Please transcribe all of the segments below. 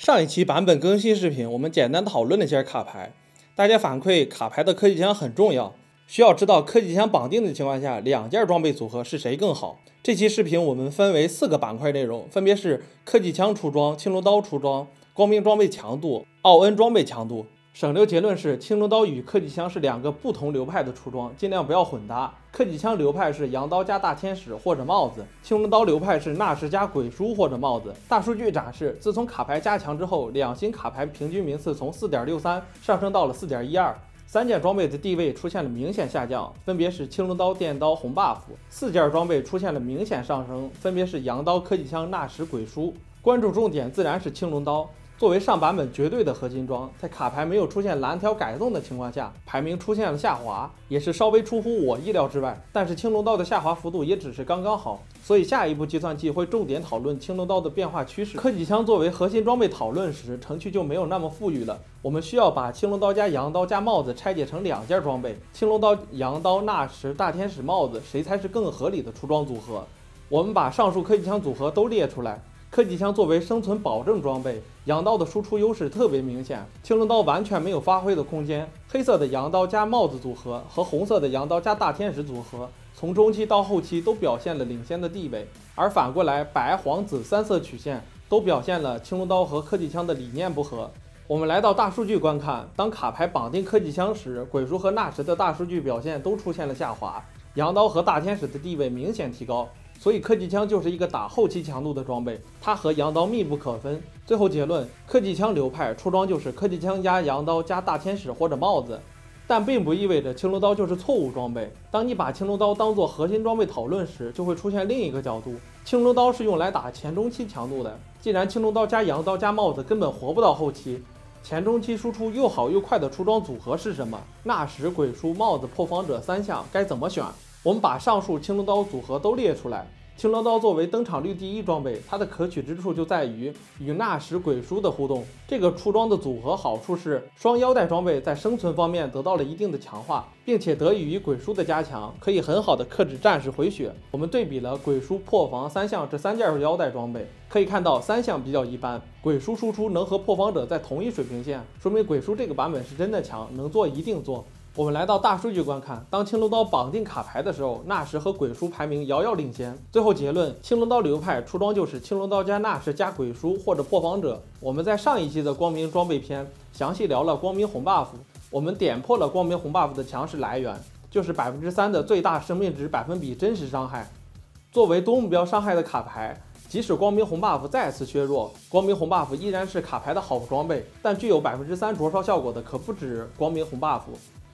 上一期版本更新视频，我们简单讨论了一下卡牌，大家反馈卡牌的科技枪很重要，需要知道科技枪绑定的情况下，两件装备组合是谁更好。这期视频我们分为4个板块内容，分别是科技枪出装、青龙刀出装、光明装备强度、奥恩装备强度。省流结论是，青龙刀与科技枪是2个不同流派的出装，尽量不要混搭。科技枪流派是羊刀加大天使或者帽子，青龙刀流派是纳什加鬼书或者帽子。大数据展示，自从卡牌加强之后，两星卡牌平均名次从 4.63 上升到了 4.12。3件装备的地位出现了明显下降，分别是青龙刀、电刀、红 buff；4件装备出现了明显上升，分别是羊刀、科技枪、纳什、鬼书。关注重点自然是青龙刀。作为上版本绝对的核心装，在卡牌没有出现蓝条改动的情况下，排名出现了下滑，也是稍微出乎我意料之外。但是青龙刀的下滑幅度也只是刚刚好，所以下一步计算器会重点讨论青龙刀的变化趋势。科技枪作为核心装备讨论时，程序就没有那么富裕了。我们需要把青龙刀加羊刀加帽子拆解成2件装备，青龙刀、羊刀、纳什、大天使、帽子，谁才是更合理的出装组合？我们把上述科技枪组合都列出来。科技枪作为生存保证装备，羊刀的输出优势特别明显，青龙刀完全没有发挥的空间。黑色的羊刀加帽子组合和红色的羊刀加大天使组合，从中期到后期都表现了领先的地位，而反过来白、黄、紫3色曲线都表现了青龙刀和科技枪的理念不合。我们来到大数据观看，当卡牌绑定科技枪时，鬼书和纳什的大数据表现都出现了下滑，羊刀和大天使的地位明显提高。所以科技枪就是一个打后期强度的装备，它和羊刀密不可分。最后结论，科技枪流派出装就是科技枪加羊刀加大天使或者帽子，但并不意味着青龙刀就是错误装备。当你把青龙刀当做核心装备讨论时，就会出现另一个角度，青龙刀是用来打前中期强度的，既然青龙刀加羊刀加帽子根本活不到后期，前中期输出又好又快的出装组合是什么？纳什、鬼书、帽子、破防者3项该怎么选？我们把上述青龙刀组合都列出来。青龙刀作为登场率第1装备，它的可取之处就在于与纳什、鬼书的互动。这个出装的组合好处是，双腰带装备在生存方面得到了一定的强化，并且得益于鬼书的加强，可以很好的克制战士回血。我们对比了鬼书、破防、3项这3件腰带装备，可以看到3项比较一般，鬼书输出能和破防者在同一水平线，说明鬼书这个版本是真的强，能做一定做。我们来到大数据观看，当青龙刀绑定卡牌的时候，纳什和鬼书排名遥遥领先。最后结论，青龙刀流派出装就是青龙刀加纳什加鬼书或者破防者。我们在上一期的光明装备篇详细聊了光明红 buff， 我们点破了光明红 buff 的强势来源，就是 3% 的最大生命值百分比真实伤害。作为多目标伤害的卡牌，即使光明红 buff 再次削弱，光明红 buff 依然是卡牌的好装备，但具有 3% 灼烧效果的可不止光明红 buff。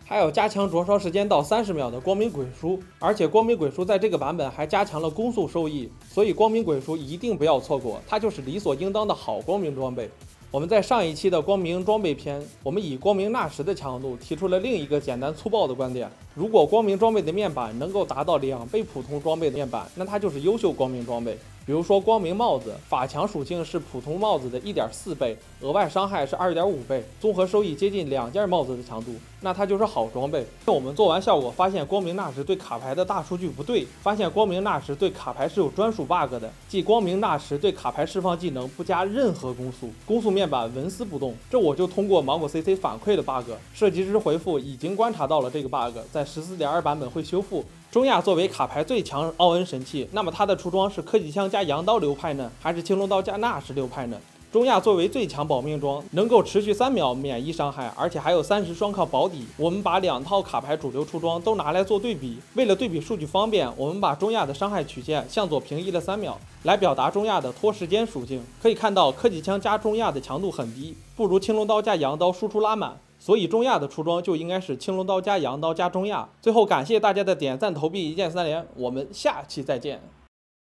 还有加强灼烧时间到30秒的光明鬼书，而且光明鬼书在这个版本还加强了攻速收益，所以光明鬼书一定不要错过，它就是理所应当的好光明装备。我们在上一期的光明装备篇，我们以光明纳什的强度提出了另一个简单粗暴的观点，如果光明装备的面板能够达到2倍普通装备的面板，那它就是优秀光明装备。比如说光明帽子，法强属性是普通帽子的 1.4 倍，额外伤害是 2.5 倍，综合收益接近2件帽子的强度，那它就是好装备。我们做完效果发现光明纳什对卡牌的大数据不对，发现光明纳什对卡牌是有专属 bug 的，即光明纳什对卡牌释放技能不加任何攻速，攻速面板纹丝不动。这我就通过芒果 CC 反馈的 bug， 设计师回复已经观察到了这个 bug， 在 14.2 版本会修复。中亚作为卡牌最强奥恩神器，那么它的出装是科技枪加羊刀流派呢，还是青龙刀加纳什流派呢？中亚作为最强保命装，能够持续3秒免疫伤害，而且还有30双抗保底。我们把2套卡牌主流出装都拿来做对比，为了对比数据方便，我们把中亚的伤害曲线向左平移了3秒，来表达中亚的拖时间属性。可以看到科技枪加中亚的强度很低，不如青龙刀加羊刀输出拉满。所以中亚的出装就应该是青龙刀加羊刀加中亚。最后感谢大家的点赞投币，一键3连，我们下期再见。